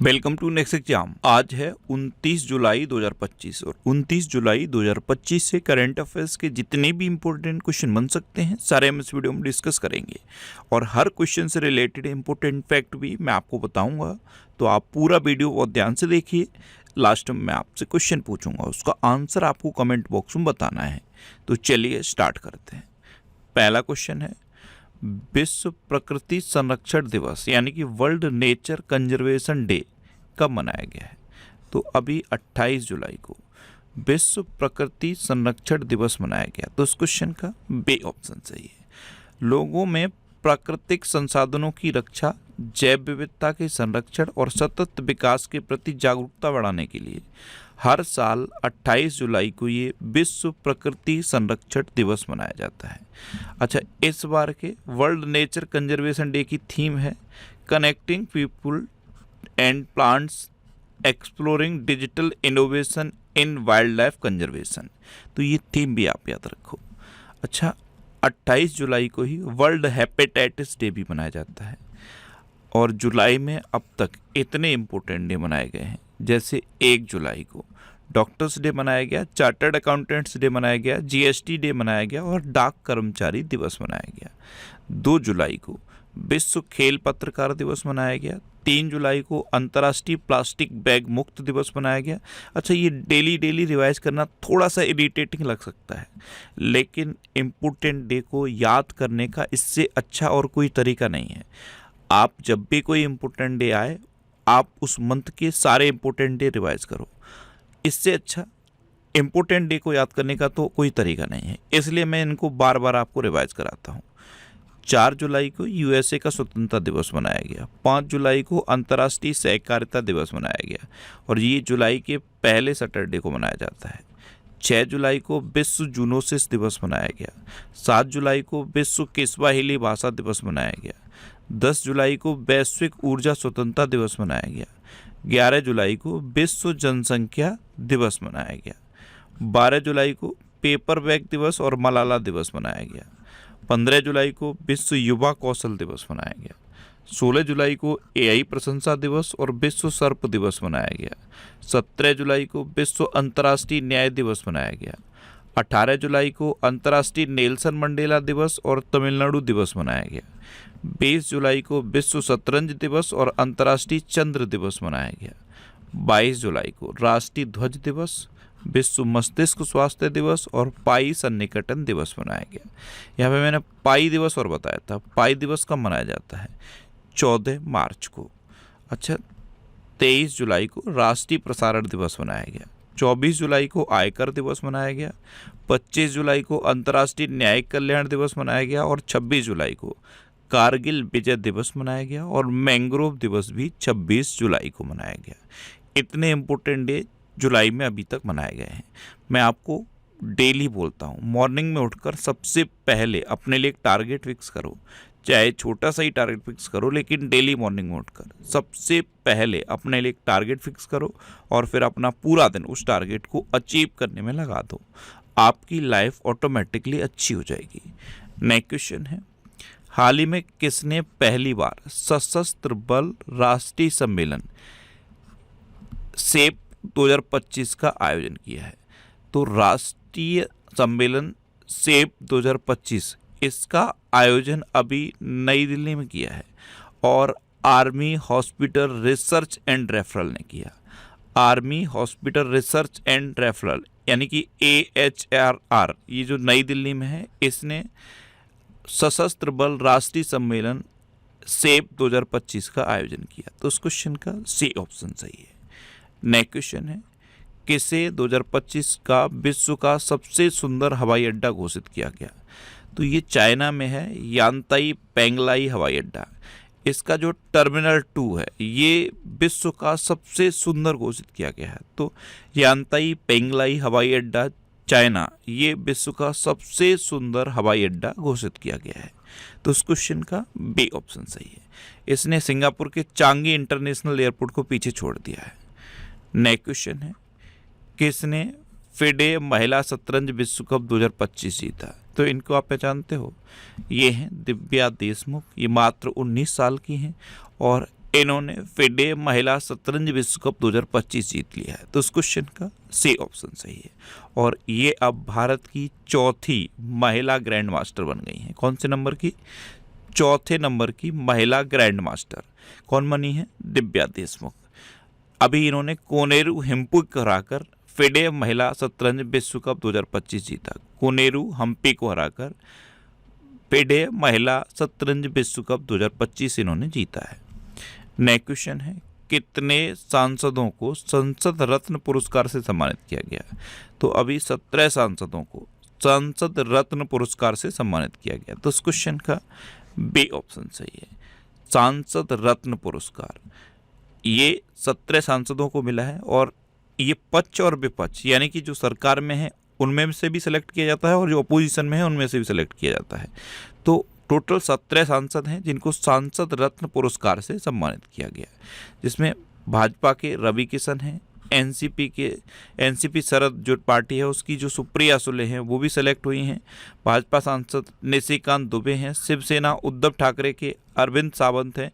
Welcome to next exam. आज है 29 जुलाई 2025 और 29 जुलाई 2025 से करंट अफेयर्स के जितने भी इंपॉर्टेंट क्वेश्चन बन सकते हैं सारे हम इस वीडियो में डिस्कस करेंगे और हर क्वेश्चन से रिलेटेड इंपॉर्टेंट फैक्ट भी मैं आपको बताऊंगा। तो आप पूरा वीडियो बहुत ध्यान से देखिए। लास्ट में मैं आपसे क्वेश्चन पूछूंगा, उसका आंसर आपको कमेंट बॉक्स में बताना है। तो चलिए स्टार्ट करते हैं। पहला क्वेश्चन है, विश्व प्रकृति संरक्षण दिवस यानी कि वर्ल्ड नेचर कंजर्वेशन डे कब मनाया गया है? तो अभी 28 जुलाई को विश्व प्रकृति संरक्षण दिवस मनाया गया। तो इस क्वेश्चन का बी ऑप्शन सही है। लोगों में प्राकृतिक संसाधनों की रक्षा, जैव विविधता के संरक्षण और सतत विकास के प्रति जागरूकता बढ़ाने के लिए हर साल 28 जुलाई को ये विश्व प्रकृति संरक्षण दिवस मनाया जाता है। अच्छा, इस बार के वर्ल्ड नेचर कंजर्वेशन डे की थीम है connecting people and plants exploring digital innovation in wild life conservation. तो ये थीम भी आप याद रखो। अच्छा, 28 जुलाई को ही वर्ल्ड हेपेटाइटिस डे भी मनाया जाता है और जुलाई में अब तक इतने इम्पोर्टेंट डे मनाए गए हैं, जैसे 1 जुलाई को डॉक्टर्स डे मनाया गया, चार्टर्ड अकाउंटेंट्स डे मनाया गया, जीएसटी डे मनाया गया और डाक कर्मचारी दिवस मनाया गया। 2 जुलाई को विश्व खेल पत्रकार दिवस मनाया गया। 3 जुलाई को अंतर्राष्ट्रीय प्लास्टिक बैग मुक्त दिवस मनाया गया। अच्छा, ये डेली रिवाइज करना थोड़ा सा इरिटेटिंग लग सकता है, लेकिन इम्पोर्टेंट डे को याद करने का इससे अच्छा और कोई तरीका नहीं है। आप जब भी कोई इम्पोर्टेंट डे आए, आप उस मंथ के सारे इम्पोर्टेंट डे रिवाइज करो। इससे अच्छा इम्पोर्टेंट डे को याद करने का तो कोई तरीका नहीं है, इसलिए मैं इनको बार बार आपको रिवाइज कराता हूँ। 4 जुलाई को यूएसए का स्वतंत्रता दिवस मनाया गया। 5 जुलाई को अंतर्राष्ट्रीय सहकारिता दिवस मनाया गया और ये जुलाई के पहले सैटरडे को मनाया जाता है। 6 जुलाई को विश्व जूनोसिस दिवस मनाया गया। 7 जुलाई को विश्व किस्वाहिली भाषा दिवस मनाया गया। 10 जुलाई को वैश्विक ऊर्जा स्वतंत्रता दिवस मनाया गया। 11 जुलाई को विश्व जनसंख्या दिवस मनाया गया। 12 जुलाई को पेपर बैग दिवस और मलाला दिवस मनाया गया। 15 जुलाई को विश्व युवा कौशल दिवस मनाया गया। 16 जुलाई को एआई प्रशंसा दिवस और विश्व सर्प दिवस मनाया गया। 17 जुलाई को विश्व अंतर्राष्ट्रीय न्याय दिवस मनाया गया। 18 जुलाई को अंतर्राष्ट्रीय नेल्सन मंडेला दिवस और तमिलनाडु दिवस मनाया गया। 20 जुलाई को विश्व शतरंज दिवस और अंतर्राष्ट्रीय चंद्र दिवस मनाया गया। 22 जुलाई को राष्ट्रीय ध्वज दिवस, विश्व मस्तिष्क स्वास्थ्य दिवस और पाई सन्निकटन दिवस मनाया गया। यहाँ पे मैंने पाई दिवस और बताया था। पाई दिवस कब मनाया जाता है? 14 मार्च को। अच्छा, 23 जुलाई को राष्ट्रीय प्रसारण दिवस मनाया गया। 24 जुलाई को आयकर दिवस मनाया गया। 25 जुलाई को अंतर्राष्ट्रीय न्यायिक कल्याण दिवस मनाया गया और 26 जुलाई को कारगिल विजय दिवस मनाया गया और मैंग्रोव दिवस भी 26 जुलाई को मनाया गया। इतने इम्पोर्टेंट डे जुलाई में अभी तक मनाए गए हैं। मैं आपको डेली बोलता हूँ, मॉर्निंग में उठकर सबसे पहले अपने लिए एक टारगेट फिक्स करो, चाहे छोटा सा ही टारगेट फिक्स करो, लेकिन डेली मॉर्निंग में उठकर सबसे पहले अपने लिए एक टारगेट फिक्स करो और फिर अपना पूरा दिन उस टारगेट को अचीव करने में लगा दो। आपकी लाइफ ऑटोमेटिकली अच्छी हो जाएगी। नेक्स्ट क्वेश्चन है, हाल ही में किसने पहली बार सशस्त्र बल राष्ट्रीय सम्मेलन सेप 2025 का आयोजन किया है? तो राष्ट्रीय सम्मेलन सेप 2025 इसका आयोजन अभी नई दिल्ली में किया है और army hospital research and referral ने किया। Army hospital research and referral यानी कि AHRR, ये जो नई दिल्ली में है, इसने सशस्त्र बल राष्ट्रीय सम्मेलन सेप 2025 का आयोजन किया। तो उस क्वेश्चन का सी ऑप्शन सही है। नेक्स्ट क्वेश्चन है, किसे 2025 का विश्व का सबसे सुंदर हवाई अड्डा घोषित किया गया? तो ये चाइना में है, यांताई पेंगलाई हवाई अड्डा। इसका जो टर्मिनल 2 है ये विश्व का सबसे सुंदर घोषित किया गया है। तो यांताई पेंगलाई हवाई अड्डा चाइना, ये विश्व का सबसे सुंदर हवाई अड्डा घोषित किया गया है। तो उस क्वेश्चन का बी ऑप्शन सही है। इसने सिंगापुर के चांगी इंटरनेशनल एयरपोर्ट को पीछे छोड़ दिया है। नेक्स्ट क्वेश्चन है, किसने फिडे महिला शतरंज विश्व कप 2025 जीता? तो इनको आप पहचानते हो, ये हैं दिव्या देशमुख। ये मात्र 19 साल की हैं और इन्होंने फिडे महिला शतरंज विश्व कप 2025 जीत लिया है। तो इस क्वेश्चन का सी ऑप्शन सही है। और ये अब भारत की चौथी महिला ग्रैंड मास्टर बन गई हैं। कौन से नंबर की? चौथे नंबर की महिला ग्रैंड मास्टर। कौन बनी है? दिव्या देशमुख। अभी इन्होंने कोनेरू हम्पी को हराकर फिडे महिला शतरंज विश्व कप 2025 जीता। कोनेरू हम्पी को हराकर फिडे महिला शतरंज विश्व कप 2025 इन्होंने जीता है। नेक्स्ट क्वेश्चन है, कितने सांसदों को संसद रत्न पुरस्कार से सम्मानित किया गया? तो अभी 17 सांसदों को संसद रत्न पुरस्कार से सम्मानित किया गया। तो इस क्वेश्चन का बी ऑप्शन सही है। सांसद रत्न पुरस्कार ये 17 सांसदों को मिला है और ये पक्ष और विपक्ष यानी कि जो सरकार में है उनमें से भी सिलेक्ट किया जाता है और जो अपोजिशन में है उनमें से भी सिलेक्ट किया जाता है। तो टोटल 17 सांसद हैं जिनको सांसद रत्न पुरस्कार से सम्मानित किया गया, जिसमें भाजपा के रवि किशन हैं, एनसीपी शरद जो पार्टी है उसकी जो सुप्रिया सुले हैं वो भी सेलेक्ट हुई हैं, भाजपा सांसद निशिकांत दुबे हैं, शिवसेना उद्धव ठाकरे के अरविंद सावंत हैं।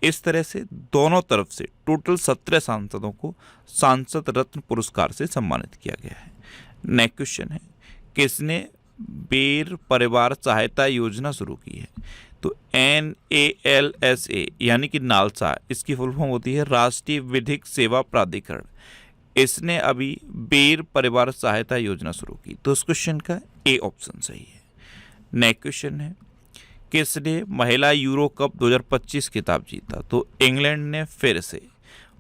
इस तरह से दोनों तरफ से टोटल 17 सांसदों को सांसद रत्न पुरस्कार से सम्मानित किया गया है। नेक्स्ट क्वेश्चन है, किसने बेर परिवार सहायता योजना शुरू की है? तो NALSA यानी कि नालसा, इसकी फुल फॉर्म होती है राष्ट्रीय विधिक सेवा प्राधिकरण। इसने अभी बेर परिवार सहायता योजना शुरू की। तो इस क्वेश्चन का ए ऑप्शन सही है। नेक्स्ट क्वेश्चन है, किसने महिला यूरो कप 2025 खिताब जीता? तो इंग्लैंड ने फिर से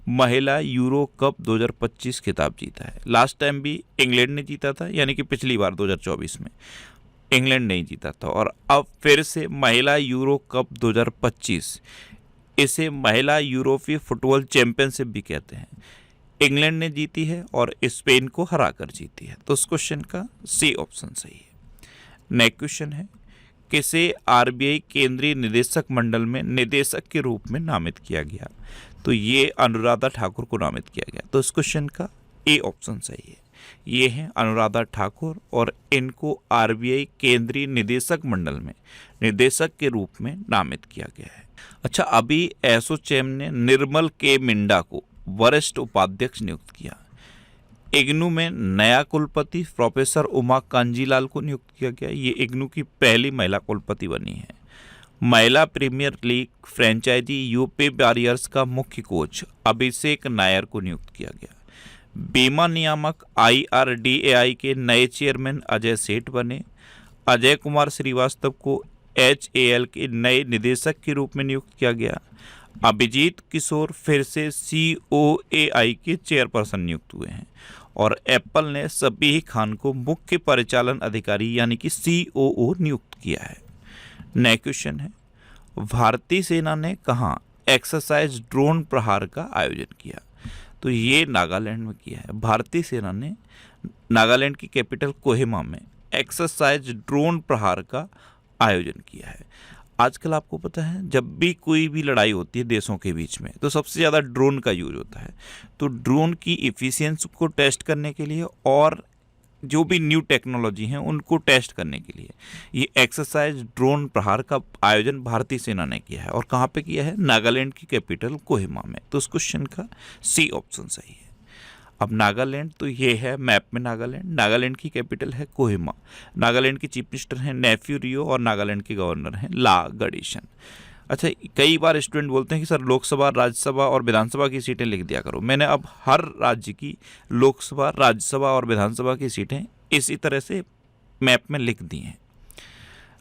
महिला यूरो कप 2025 खिताब जीता है। लास्ट टाइम भी इंग्लैंड ने जीता था, यानी कि पिछली बार 2024 में इंग्लैंड नहीं जीता था, और अब फिर से महिला यूरो कप 2025, इसे महिला यूरोपीय फुटबॉल चैंपियनशिप भी कहते हैं, इंग्लैंड ने जीती है और स्पेन को हराकर जीती है। तो इस क्वेश्चन का सी ऑप्शन सही है। नेक्स्ट क्वेश्चन है, किसे आरबीआई केंद्रीय निदेशक मंडल में निदेशक के रूप में नामित किया गया? तो ये अनुराधा ठाकुर को नामित किया गया। तो इस क्वेश्चन का ए ऑप्शन सही है। ये हैं अनुराधा ठाकुर और इनको आरबीआई केंद्रीय निदेशक मंडल में निदेशक के रूप में नामित किया गया है। अच्छा, अभी एसोचैम ने निर्मल के मिंडा को वरिष्ठ उपाध्यक्ष नियुक्त किया। इग्नू में नया कुलपति प्रोफेसर उमा कांजीलाल को नियुक्त किया गया। ये इग्नू की पहली महिला कुलपति बनी है। महिला Premier League franchise UP Warriors का मुख्य कोच अभिषेक नायर को नियुक्त किया गया। बीमा नियामक IRDAI के नए चेयरमैन अजय सेठ बने। अजय कुमार श्रीवास्तव को HAL के नए निदेशक के रूप में नियुक्त किया गया। अभिजीत किशोर फिर से COAI के चेयरपर्सन नियुक्त हुए हैं और एप्पल ने सबीह खान को मुख्य परिचालन अधिकारी यानी कि COO नियुक्त किया है। नेक्स्ट क्वेश्चन है, भारतीय सेना ने कहाँ एक्सरसाइज ड्रोन प्रहार का आयोजन किया? तो ये नागालैंड में किया है। भारतीय सेना ने नागालैंड की कैपिटल कोहिमा में एक्सरसाइज ड्रोन प्रहार का आयोजन किया है। आजकल आपको पता है जब भी कोई भी लड़ाई होती है देशों के बीच में तो सबसे ज़्यादा ड्रोन का यूज होता है। तो ड्रोन की इफ़िशियंसी को टेस्ट करने के लिए और जो भी न्यू टेक्नोलॉजी हैं उनको टेस्ट करने के लिए ये एक्सरसाइज ड्रोन प्रहार का आयोजन भारतीय सेना ने किया है। और कहाँ पे किया है? नागालैंड की कैपिटल कोहिमा में। तो उस क्वेश्चन का सी ऑप्शन सही है। अब नागालैंड तो ये है मैप में नागालैंड की कैपिटल है कोहिमा। नागालैंड की चीफ मिनिस्टर हैं नेफ्यू रियो और नागालैंड के गवर्नर हैं ला गणेशन। अच्छा, कई बार स्टूडेंट बोलते हैं कि सर लोकसभा, राज्यसभा और विधानसभा की सीटें लिख दिया करो। मैंने अब हर राज्य की लोकसभा, राज्यसभा और विधानसभा की सीटें इसी तरह से मैप में लिख दी हैं।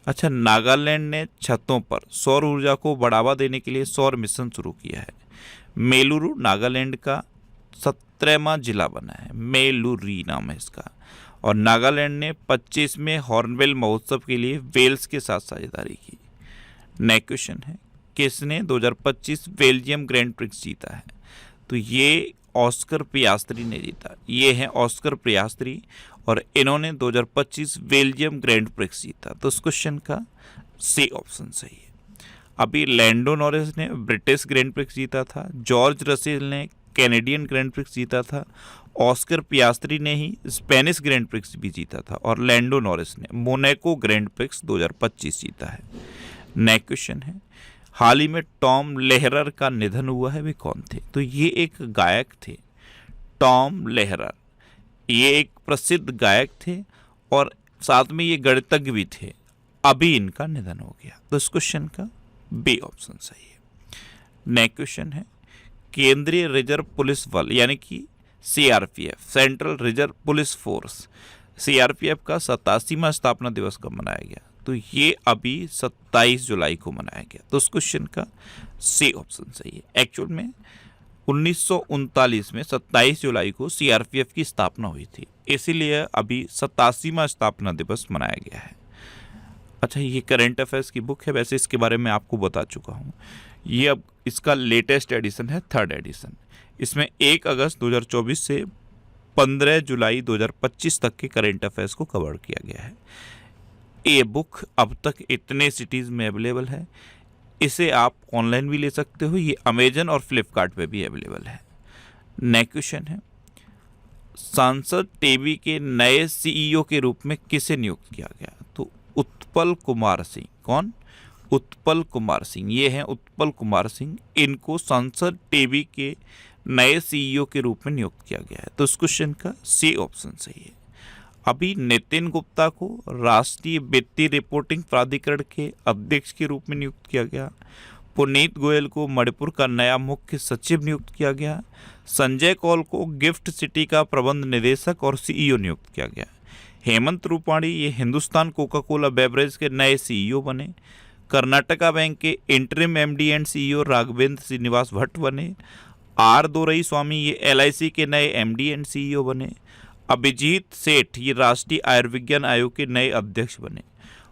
अच्छा, नागालैंड ने छतों पर सौर ऊर्जा को बढ़ावा देने के लिए सौर मिशन शुरू किया है। मेलुरु नागालैंड का 17वां जिला बना है, मेलुरी नाम है इसका। और नागालैंड ने 25वें हॉर्नबिल महोत्सव के लिए वेल्स के साथ साझेदारी की। नेक्स्ट क्वेश्चन है, किसने 2025 बेल्जियम ग्रैंड प्रिक्स जीता है? तो ये ऑस्कर पियास्त्री ने जीता। ये हैं ऑस्कर पियास्त्री और इन्होंने 2025 बेल्जियम ग्रैंड प्रिक्स जीता। तो इस क्वेश्चन का सी ऑप्शन सही है। अभी लैंडो नॉरिस ने ब्रिटिश ग्रैंड प्रिक्स जीता था, जॉर्ज रसेल ने कैनेडियन ग्रैंड प्रिक्स जीता था, ऑस्कर पियास्त्री ने ही स्पेनिश ग्रैंड प्रिक्स भी जीता था और लैंडो नॉरिस ने मोनाको ग्रैंड प्रिक्स 2025 जीता है। नेक्स्ट क्वेश्चन है, हाल ही में टॉम लेहरर का निधन हुआ है, वे कौन थे? तो ये एक गायक थे, टॉम लेहरर। ये एक प्रसिद्ध गायक थे और साथ में ये गणितज्ञ भी थे। अभी इनका निधन हो गया। तो इस क्वेश्चन का बी ऑप्शन सही है। नेक्स्ट क्वेश्चन है, केंद्रीय रिजर्व पुलिस बल यानी कि CRPF, central reserve police force, CRPF का 87वां स्थापना दिवस कब मनाया गया? तो ये अभी 27 जुलाई को मनाया गया। तो उस क्वेश्चन का सी ऑप्शन सही है। एक्चुअल में 1939 में 27 जुलाई को सीआरपीएफ की स्थापना हुई थी, इसीलिए अभी 87वां स्थापना दिवस मनाया गया है। अच्छा, ये करंट अफेयर्स की बुक है, वैसे इसके बारे में आपको बता चुका हूँ। ये अब इसका लेटेस्ट एडिशन है, 3rd एडिशन। इसमें 1 अगस्त 2024 से 15 जुलाई 2025 तक के करंट अफेयर्स को कवर किया गया है। ये बुक अब तक इतने सिटीज़ में अवेलेबल है, इसे आप ऑनलाइन भी ले सकते हो। ये अमेजन और फ्लिपकार्ट पे भी अवेलेबल है। नेक्स्ट क्वेश्चन है, सांसद टीवी के नए सीईओ के रूप में किसे नियुक्त किया गया? तो उत्पल कुमार सिंह। कौन? उत्पल कुमार सिंह। ये हैं उत्पल कुमार सिंह। इनको सांसद टीवी के नए सीईओ के रूप में नियुक्त किया गया है। तो इस क्वेश्चन का सी ऑप्शन सही है। अभी नितिन गुप्ता को राष्ट्रीय वित्तीय रिपोर्टिंग प्राधिकरण के अध्यक्ष के रूप में नियुक्त किया गया। पुनीत गोयल को मणिपुर का नया मुख्य सचिव नियुक्त किया गया। संजय कौल को गिफ्ट सिटी का प्रबंध निदेशक और सीईओ नियुक्त किया गया। हेमंत रूपाणी ये हिंदुस्तान कोका कोला बेवरेज के नए सीईओ बने। कर्नाटका बैंक के interim MD and CEO Raghavendra Srinivas Bhat बने। आर दोरई स्वामी ये एलआईसी के नए एमडी एंड सीईओ बने। अभिजीत सेठ ये राष्ट्रीय आयुर्विज्ञान आयोग के नए अध्यक्ष बने।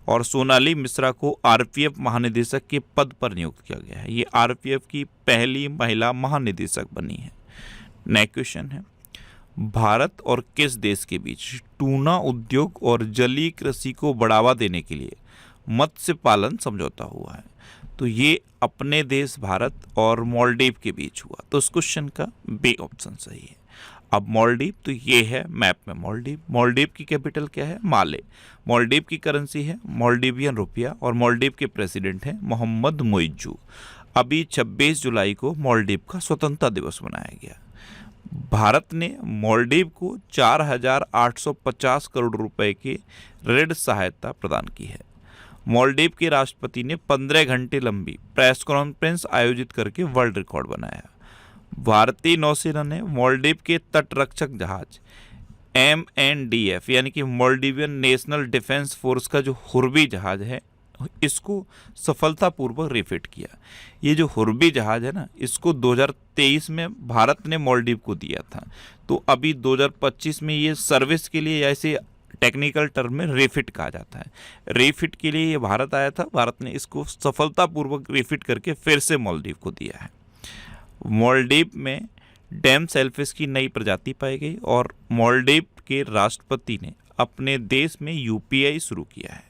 और सोनाली मिश्रा को आरपीएफ महानिदेशक के पद पर नियुक्त किया गया है। ये आरपीएफ की पहली महिला महानिदेशक बनी है। नेक्स्ट क्वेश्चन है, भारत और किस देश के बीच टूना उद्योग और जलीय कृषि को बढ़ावा देने के लिए मत्स्य पालन समझौता हुआ है? तो ये अपने देश भारत और मालदीव के बीच हुआ। तो इस क्वेश्चन का बी ऑप्शन सही है। अब मालदीव, तो ये है मैप में मालदीव। मालदीव की कैपिटल क्या है? माले। मालदीव की करेंसी है मालदीवियन रुपया और मालदीव के प्रेसिडेंट हैं मोहम्मद मुइज्जू। अभी 26 जुलाई को मालदीव का स्वतंत्रता दिवस मनाया गया। भारत ने मालदीव को 4,850 करोड़ रुपए की ऋण सहायता प्रदान की है। मालदीव के राष्ट्रपति ने 15 घंटे लंबी प्रेस कॉन्फ्रेंस आयोजित करके वर्ल्ड रिकॉर्ड बनाया। भारतीय नौसेना ने मालदीव के तटरक्षक जहाज MNDF यानी कि मालदीवियन नेशनल डिफेंस फोर्स का जो हुर्बी जहाज है, इसको सफलतापूर्वक रिफिट किया। ये जो हुर्बी जहाज है ना, इसको 2023 में भारत ने मालदीव को दिया था। तो अभी 2025 में ये सर्विस के लिए, ऐसे टेक्निकल टर्म में रिफिट कहा जाता है, रिफिट के लिए ये भारत आया था। भारत ने इसको सफलतापूर्वक रिफिट करके फिर से मालदीव को दिया है। मालदीव में डैम सेलफिश की नई प्रजाति पाई गई और मालदीव के राष्ट्रपति ने अपने देश में यूपीआई शुरू किया है।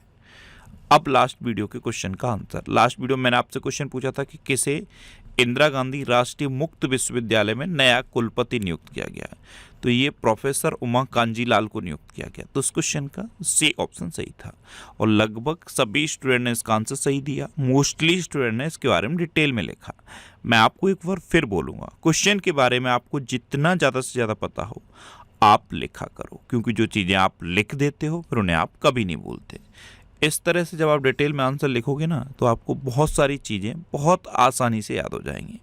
अब लास्ट वीडियो के क्वेश्चन का आंसर। लास्ट वीडियो में मैंने आपसे क्वेश्चन पूछा था कि किसे इंदिरा गांधी राष्ट्रीय मुक्त विश्वविद्यालय में नया कुलपति नियुक्त किया गया। तो ये प्रोफेसर उमा कांजीलाल को नियुक्त किया गया। तो इस क्वेश्चन का सी ऑप्शन सही था और लगभग सभी स्टूडेंट ने इसका आंसर सही दिया। मोस्टली स्टूडेंट ने इसके बारे में डिटेल में लिखा। मैं आपको एक बार फिर बोलूँगा, क्वेश्चन के बारे में आपको जितना ज़्यादा से ज़्यादा पता हो आप लिखा करो, क्योंकि जो चीज़ें आप लिख देते हो फिर उन्हें आप कभी नहीं भूलते। इस तरह से जब आप डिटेल में आंसर लिखोगे ना, तो आपको बहुत सारी चीज़ें बहुत आसानी से याद हो जाएंगी।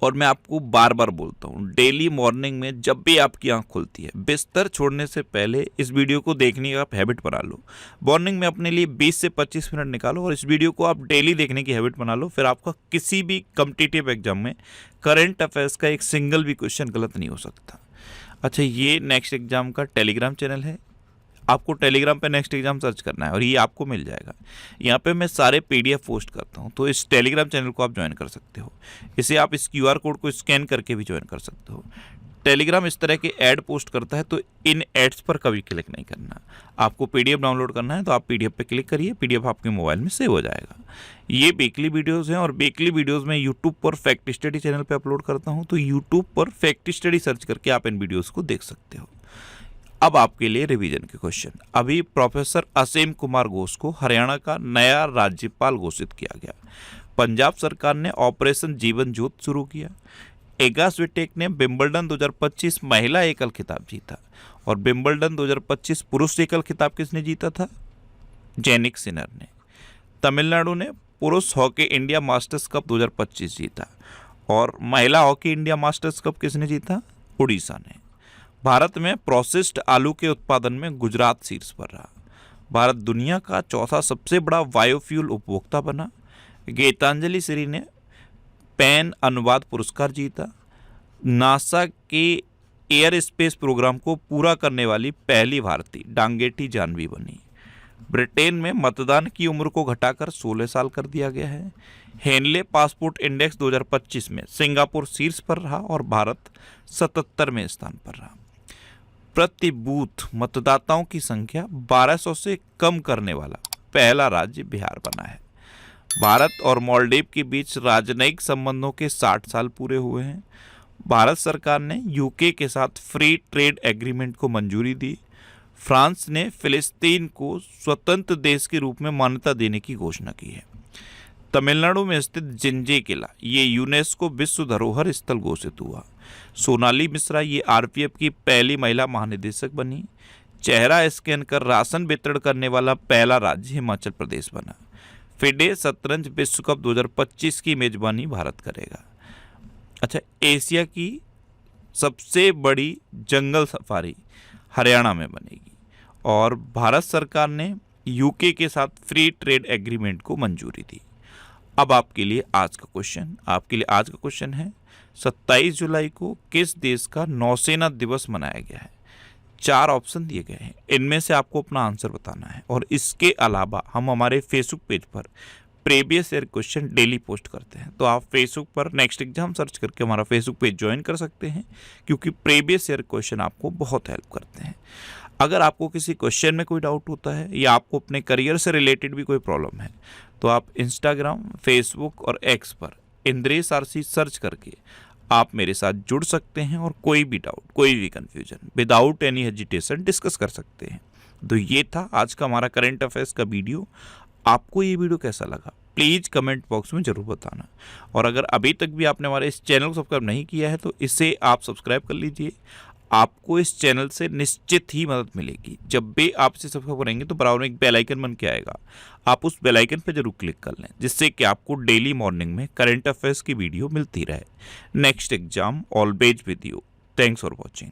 और मैं आपको बार बार बोलता हूँ, डेली मॉर्निंग में जब भी आपकी आंख खुलती है, बिस्तर छोड़ने से पहले इस वीडियो को देखने का आप हैबिट बना लो। मॉर्निंग में अपने लिए 20 से 25 मिनट निकालो और इस वीडियो को आप डेली देखने की हैबिट बना लो। फिर आपका किसी भी कॉम्पिटिटिव एग्जाम में करंट अफेयर्स का एक सिंगल भी क्वेश्चन गलत नहीं हो सकता। अच्छा, ये नेक्स्ट एग्जाम का टेलीग्राम चैनल है। आपको टेलीग्राम पे नेक्स्ट एग्जाम सर्च करना है और ये आपको मिल जाएगा। यहाँ पे मैं सारे PDF पोस्ट करता हूँ, तो इस टेलीग्राम चैनल को आप ज्वाइन कर सकते हो। इसे आप इस QR कोड को स्कैन करके भी ज्वाइन कर सकते हो। टेलीग्राम इस तरह के ऐड पोस्ट करता है, तो इन एड्स पर कभी क्लिक नहीं करना। आपको PDF डाउनलोड करना है तो आप PDF पे क्लिक करिए, PDF आपके मोबाइल में सेव हो जाएगा। ये वीकली वीडियोज़ हैं और वीकली वीडियोज़ में यूट्यूब पर फैक्ट स्टडी चैनल पर अपलोड करता हूँ, तो यूट्यूब पर फैक्ट स्टडी सर्च करके आप इन वीडियोज़ को देख सकते हो। अब आपके लिए रिवीजन के क्वेश्चन। अभी प्रोफेसर असीम कुमार घोष को हरियाणा का नया राज्यपाल घोषित किया गया। पंजाब सरकार ने ऑपरेशन जीवन ज्योत शुरू किया। इगा स्विटेक ने विंबलडन 2025 महिला एकल खिताब जीता। और विंबलडन 2025 पुरुष एकल खिताब किसने जीता था? जेनिक सिनर ने। तमिलनाडु ने पुरुष हॉकी इंडिया मास्टर्स कप 2025 जीता। और महिला हॉकी इंडिया मास्टर्स कप किसने जीता? उड़ीसा ने। भारत में प्रोसेस्ड आलू के उत्पादन में गुजरात शीर्ष पर रहा। भारत दुनिया का चौथा सबसे बड़ा बायोफ्यूल उपभोक्ता बना। गीतांजलि श्री ने पैन अनुवाद पुरस्कार जीता। नासा के एयर स्पेस प्रोग्राम को पूरा करने वाली पहली भारतीय डांगेटी जानवी बनी। ब्रिटेन में मतदान की उम्र को घटाकर 16 साल कर दिया गया है। हेनले पासपोर्ट इंडेक्स 2025 में सिंगापुर शीर्ष पर रहा और भारत 77वें स्थान पर रहा। प्रति बूथ मतदाताओं की संख्या 1200 से कम करने वाला पहला राज्य बिहार बना है। भारत और मालदीव के बीच राजनयिक संबंधों के 60 साल पूरे हुए हैं। भारत सरकार ने यूके के साथ फ्री ट्रेड एग्रीमेंट को मंजूरी दी। फ्रांस ने फिलिस्तीन को स्वतंत्र देश के रूप में मान्यता देने की घोषणा की है। तमिलनाडु में स्थित जिंजे किला ये यूनेस्को विश्व धरोहर स्थल घोषित हुआ। सोनाली मिश्रा ये आरपीएफ की पहली महिला महानिदेशक बनी। चेहरा स्कैन कर राशन वितरण करने वाला पहला राज्य हिमाचल प्रदेश बना। फिडे शतरंज विश्व कप 2025 की मेजबानी भारत करेगा। अच्छा, एशिया की सबसे बड़ी जंगल सफारी हरियाणा में बनेगी। और भारत सरकार ने यूके के साथ फ्री ट्रेड एग्रीमेंट को मंजूरी दी। अब आपके लिए आज का क्वेश्चन है 27 जुलाई को किस देश का नौसेना दिवस मनाया गया है? 4 ऑप्शन दिए गए हैं, इनमें से आपको अपना आंसर बताना है। और इसके अलावा हम हमारे फेसबुक पेज पर previous year question daily post करते हैं, तो आप फेसबुक पर नेक्स्ट एग्जाम सर्च करके हमारा फेसबुक पेज ज्वाइन कर सकते हैं, क्योंकि प्रीवियस ईयर क्वेश्चन आपको बहुत हेल्प करते हैं। अगर आपको किसी क्वेश्चन में कोई डाउट होता है या आपको अपने करियर से रिलेटेड भी कोई प्रॉब्लम है, तो आप इंस्टाग्राम, फेसबुक और एक्स पर इंद्रेश आरसी सर्च करके आप मेरे साथ जुड़ सकते हैं और कोई भी डाउट, कोई भी confusion without any hesitation discuss कर सकते हैं। तो ये था आज का हमारा करंट अफेयर्स का वीडियो। आपको ये वीडियो कैसा लगा प्लीज़ कमेंट बॉक्स में ज़रूर बताना। और अगर अभी तक भी आपने हमारे इस चैनल को सब्सक्राइब नहीं किया है तो इसे आप सब्सक्राइब कर लीजिए। आपको इस चैनल से निश्चित ही मदद मिलेगी। जब भी आप इसे सब्सक्राइब करेंगे तो बराबर में एक बेल आइकन बन के आएगा, आप उस बेल आइकन पर जरूर क्लिक कर लें, जिससे कि आपको डेली मॉर्निंग में करंट अफेयर्स की वीडियो मिलती रहे। Next exam always with you. Thanks for watching.